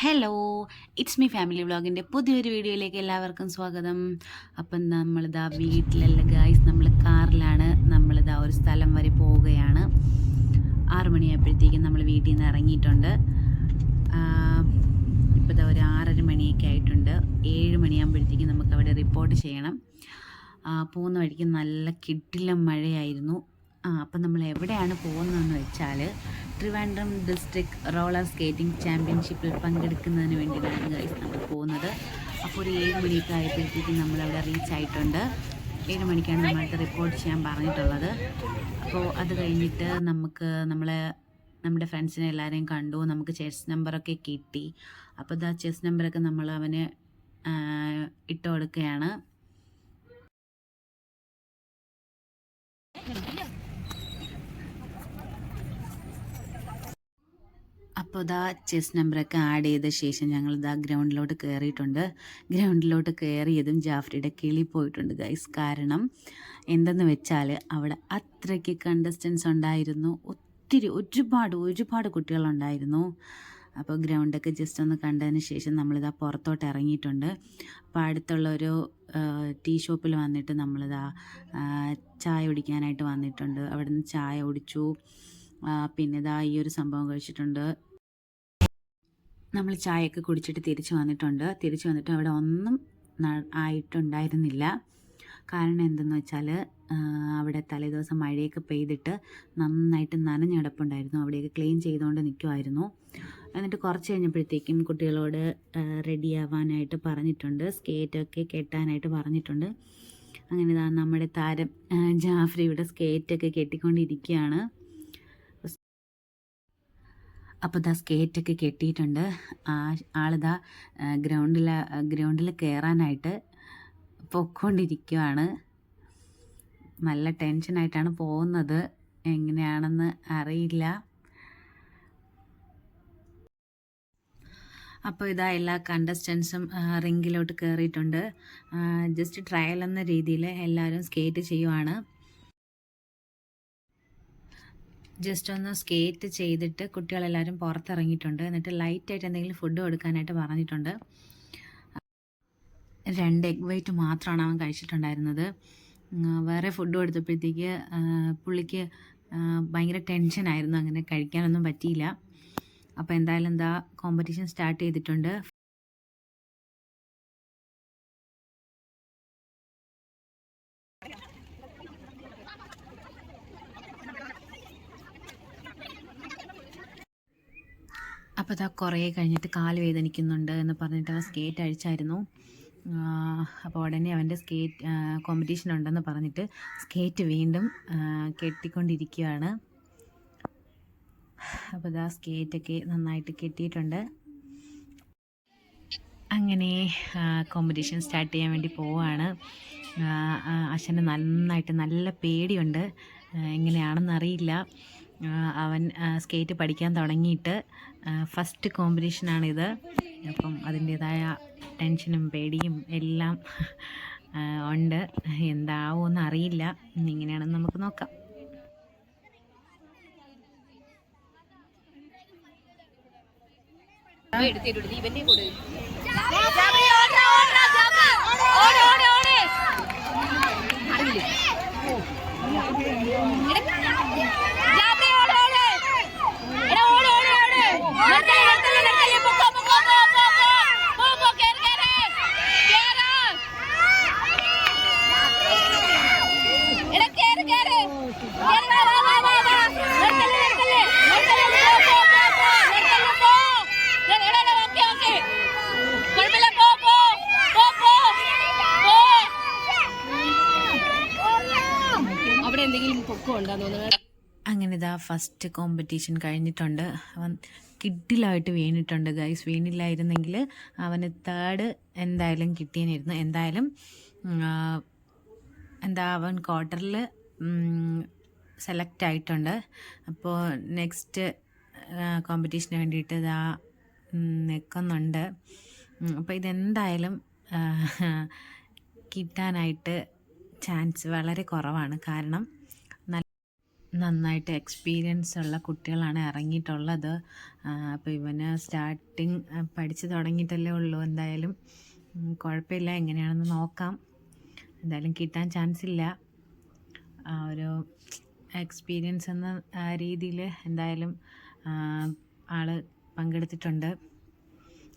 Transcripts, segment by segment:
Hello, it's me family വ്ളോഗിൻ്റെ പുതിയൊരു വീഡിയോയിലേക്ക് എല്ലാവർക്കും സ്വാഗതം. അപ്പം നമ്മളിതാ വീട്ടിലല്ല ഗായ്സ്, നമ്മൾ കാറിലാണ്. നമ്മളിതാ ഒരു സ്ഥലം വരെ പോവുകയാണ്. 6 മണിയായപ്പോഴത്തേക്കും നമ്മൾ വീട്ടിൽ നിന്ന് ഇറങ്ങിയിട്ടുണ്ട്. ഇപ്പോൾ ഇതാ ഒരു 6:30 മണിയൊക്കെ ആയിട്ടുണ്ട്. 7 മണിയാകുമ്പോഴത്തേക്കും നമുക്ക് അവിടെ റിപ്പോർട്ട് ചെയ്യണം. പോകുന്ന വഴിക്ക് നല്ല കിടിലം മഴയായിരുന്നു. അപ്പം നമ്മൾ എവിടെയാണ് പോകുന്നതെന്ന് വെച്ചാൽ ട്രിവാൻഡ്രം ഡിസ്ട്രിക്ട് റോളർ സ്കേറ്റിംഗ് ചാമ്പ്യൻഷിപ്പിൽ പങ്കെടുക്കുന്നതിന് വേണ്ടിയിട്ടാണ് ഗൈസ് നമ്മൾ പോകുന്നത്. അപ്പോൾ ഒരു 7 മണിയൊക്കെ ആയപ്പോഴത്തേക്കും നമ്മളവിടെ റീച്ച് ആയിട്ടുണ്ട്. 7 മണിക്കാണ് നമ്മളടുത്ത് റിപ്പോർട്ട് ചെയ്യാൻ പറഞ്ഞിട്ടുള്ളത്. അപ്പോൾ അത് കഴിഞ്ഞിട്ട് നമ്മുടെ ഫ്രണ്ട്സിനെ എല്ലാവരെയും കണ്ടു. നമുക്ക് ചെസ് നമ്പറൊക്കെ കിട്ടി. അപ്പോൾ ആ ചെസ് നമ്പറൊക്കെ നമ്മൾ അവന് ഇട്ട് കൊടുക്കുകയാണ്. അപ്പോൾ ഇതാ ചെസ് നമ്പറൊക്കെ ആഡ് ചെയ്ത ശേഷം ഞങ്ങളിതാ ഗ്രൗണ്ടിലോട്ട് കയറിയിട്ടുണ്ട്. ഗ്രൗണ്ടിലോട്ട് കയറിയതും ജാഫ്രിയുടെ കിളി പോയിട്ടുണ്ട് ഗൈസ്. കാരണം എന്തെന്ന് വെച്ചാൽ അവിടെ അത്രയ്ക്ക് കണ്ടസ്റ്റൻസ് ഉണ്ടായിരുന്നു. ഒരുപാട് കുട്ടികളുണ്ടായിരുന്നു. അപ്പോൾ ഗ്രൗണ്ടൊക്കെ ജസ്റ്റ് ഒന്ന് കണ്ടതിന് ശേഷം നമ്മളിതാ പുറത്തോട്ട് ഇറങ്ങിയിട്ടുണ്ട്. അപ്പോൾ അടുത്തുള്ള ഒരു ടീ ഷോപ്പിൽ വന്നിട്ട് നമ്മളിതാ ചായ കുടിക്കാനായിട്ട് വന്നിട്ടുണ്ട്. അവിടെ നിന്ന് ചായ കുടിച്ചു. പിന്നെ ഇതാ ഈ ഒരു സംഭവം കഴിച്ചിട്ടുണ്ട്. നമ്മൾ ചായയൊക്കെ കുടിച്ചിട്ട് തിരിച്ചു വന്നിട്ട് അവിടെ ഒന്നും ആയിട്ടുണ്ടായിരുന്നില്ല. കാരണം എന്തെന്ന് വെച്ചാൽ അവിടെ തലേദിവസം മഴയൊക്കെ പെയ്തിട്ട് നന്നായിട്ട് നനഞ്ഞടപ്പുണ്ടായിരുന്നു. അവിടെയൊക്കെ ക്ലീൻ ചെയ്തുകൊണ്ട് നിൽക്കുമായിരുന്നു. എന്നിട്ട് കുറച്ച് കഴിഞ്ഞപ്പോഴത്തേക്കും കുട്ടികളോട് റെഡിയാവാനായിട്ട് പറഞ്ഞിട്ടുണ്ട്. സ്കേറ്റൊക്കെ കെട്ടാനായിട്ട് പറഞ്ഞിട്ടുണ്ട്. അങ്ങനെ നമ്മുടെ താരം ജാഫ്രി ഇവിടെ സ്കേറ്റൊക്കെ കെട്ടിക്കൊണ്ടിരിക്കുകയാണ്. അപ്പോൾ സ്കേറ്റൊക്കെ കെട്ടിയിട്ടുണ്ട്. ആളിതാ ഗ്രൗണ്ടിൽ കയറാനായിട്ട് പൊയ്ക്കൊണ്ടിരിക്കുകയാണ്. നല്ല ടെൻഷനായിട്ടാണ് പോകുന്നത്. എങ്ങനെയാണെന്ന് അറിയില്ല. അപ്പോൾ എല്ലാ കണ്ടസ്റ്റൻസും റിങ്ങിലോട്ട് കയറിയിട്ടുണ്ട്. ജസ്റ്റ് ട്രയൽ എന്ന രീതിയിൽ എല്ലാവരും സ്കേറ്റ് ചെയ്യുവാണ്. ജസ്റ്റ് ഒന്ന് സ്കേറ്റ് ചെയ്തിട്ട് കുട്ടികളെല്ലാവരും പുറത്തിറങ്ങിയിട്ടുണ്ട്. എന്നിട്ട് ലൈറ്റായിട്ട് എന്തെങ്കിലും ഫുഡ് കൊടുക്കാനായിട്ട് പറഞ്ഞിട്ടുണ്ട്. 2 എഗ് വൈറ്റ് മാത്രമാണ് അവൻ കഴിച്ചിട്ടുണ്ടായിരുന്നത്. വേറെ ഫുഡ് കൊടുത്തപ്പോഴത്തേക്ക് പുള്ളിക്ക് ഭയങ്കര ടെൻഷനായിരുന്നു. അങ്ങനെ കഴിക്കാനൊന്നും പറ്റിയില്ല. അപ്പോൾ എന്തായാലും കോമ്പറ്റീഷൻ സ്റ്റാർട്ട് ചെയ്തിട്ടുണ്ട്. അപ്പോൾ കുറേ കഴിഞ്ഞിട്ട് കാല് വേദനിക്കുന്നുണ്ട് എന്ന് പറഞ്ഞിട്ട് അവൻ സ്കേറ്റ് അഴിച്ചായിരുന്നു. അപ്പോൾ ഉടനെ അവൻ്റെ കോമ്പറ്റീഷൻ ഉണ്ടെന്ന് പറഞ്ഞിട്ട് സ്കേറ്റ് വീണ്ടും കെട്ടിക്കൊണ്ടിരിക്കുകയാണ്. അപ്പോൾ സ്കേറ്റൊക്കെ നന്നായിട്ട് കെട്ടിയിട്ടുണ്ട്. അങ്ങനെ കോമ്പറ്റീഷൻ സ്റ്റാർട്ട് ചെയ്യാൻ വേണ്ടി പോവുകയാണ്. അശ്വന് നല്ല പേടിയുണ്ട്. എങ്ങനെയാണെന്നറിയില്ല. അവൻ സ്കേറ്റ് പഠിക്കാൻ തുടങ്ങിയിട്ട് ഫസ്റ്റ് കോമ്പറ്റീഷനാണിത്. അപ്പം അതിൻ്റേതായ ടെൻഷനും പേടിയും എല്ലാം ഉണ്ട്. എന്താവുമെന്ന് അറിയില്ല. എങ്ങനെയാണെന്ന് നമുക്ക് നോക്കാം. അങ്ങനെ ഫസ്റ്റ് കോമ്പറ്റീഷൻ കഴിഞ്ഞിട്ടുണ്ട്. അവൻ കിഡിലായിട്ട് വീണിട്ടുണ്ട് ഗൈസ്. വീണില്ലായിരുന്നെങ്കിൽ അവന് 3rd എന്തായാലും കിട്ടിയെന്നിരുന്നു. എന്തായാലും അവൻ ക്വാർട്ടറിൽ സെലക്ട് ആയിട്ടുണ്ട്. അപ്പോൾ നെക്സ്റ്റ് കോമ്പറ്റീഷന് വേണ്ടിയിട്ട് നിൽക്കുന്നുണ്ട്. അപ്പോൾ ഇതെന്തായാലും കിട്ടാനായിട്ട് ചാൻസ് വളരെ കുറവാണ്. കാരണം നന്നായിട്ട് എക്സ്പീരിയൻസ് ഉള്ള കുട്ടികളാണ് ഇറങ്ങിയിട്ടുള്ളത്. അപ്പോൾ ഇവന് സ്റ്റാർട്ടിങ് പഠിച്ച് തുടങ്ങിയിട്ടല്ലേ ഉള്ളൂ. എന്തായാലും കുഴപ്പമില്ല, എങ്ങനെയാണെന്ന് നോക്കാം. എന്തായാലും കിട്ടാൻ ചാൻസ് ഇല്ല. ഒരു എക്സ്പീരിയൻസ് എന്ന രീതിയിൽ എന്തായാലും ആൾ പങ്കെടുത്തിട്ടുണ്ട്.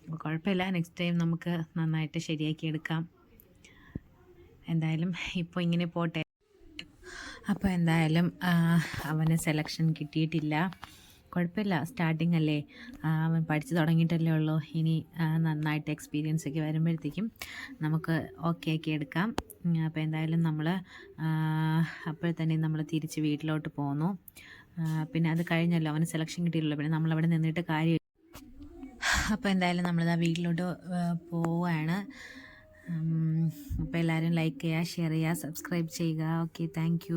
അപ്പോൾ കുഴപ്പമില്ല, നെക്സ്റ്റ് ടൈം നമുക്ക് നന്നായിട്ട് ശരിയാക്കി എടുക്കാം. എന്തായാലും ഇപ്പോൾ ഇങ്ങനെ പോട്ടെ. അപ്പോൾ എന്തായാലും അവന് സെലക്ഷൻ കിട്ടിയിട്ടില്ല. കുഴപ്പമില്ല, സ്റ്റാർട്ടിങ് അല്ലേ, അവൻ പഠിച്ച് തുടങ്ങിയിട്ടല്ലേ ഉള്ളൂ. ഇനി നന്നായിട്ട് എക്സ്പീരിയൻസ് ഒക്കെ വരുമ്പോഴത്തേക്കും നമുക്ക് ഓക്കെ ആക്കി എടുക്കാം. അപ്പോൾ എന്തായാലും നമ്മൾ അപ്പോൾ തന്നെ നമ്മൾ തിരിച്ച് വീട്ടിലോട്ട് പോന്നു. പിന്നെ അത് കഴിഞ്ഞല്ലോ, അവന് സെലക്ഷൻ കിട്ടിയില്ലല്ലോ, പിന്നെ നമ്മളവിടെ നിന്നിട്ട് കാര്യം. അപ്പോൾ എന്തായാലും നമ്മളിതാ വീട്ടിലോട്ട് പോവുകയാണ്. അപ്പോൾ എല്ലാവരും ലൈക്ക് ചെയ്യുക, ഷെയർ ചെയ്യുക, സബ്സ്ക്രൈബ് ചെയ്യുക. Okay, thank you.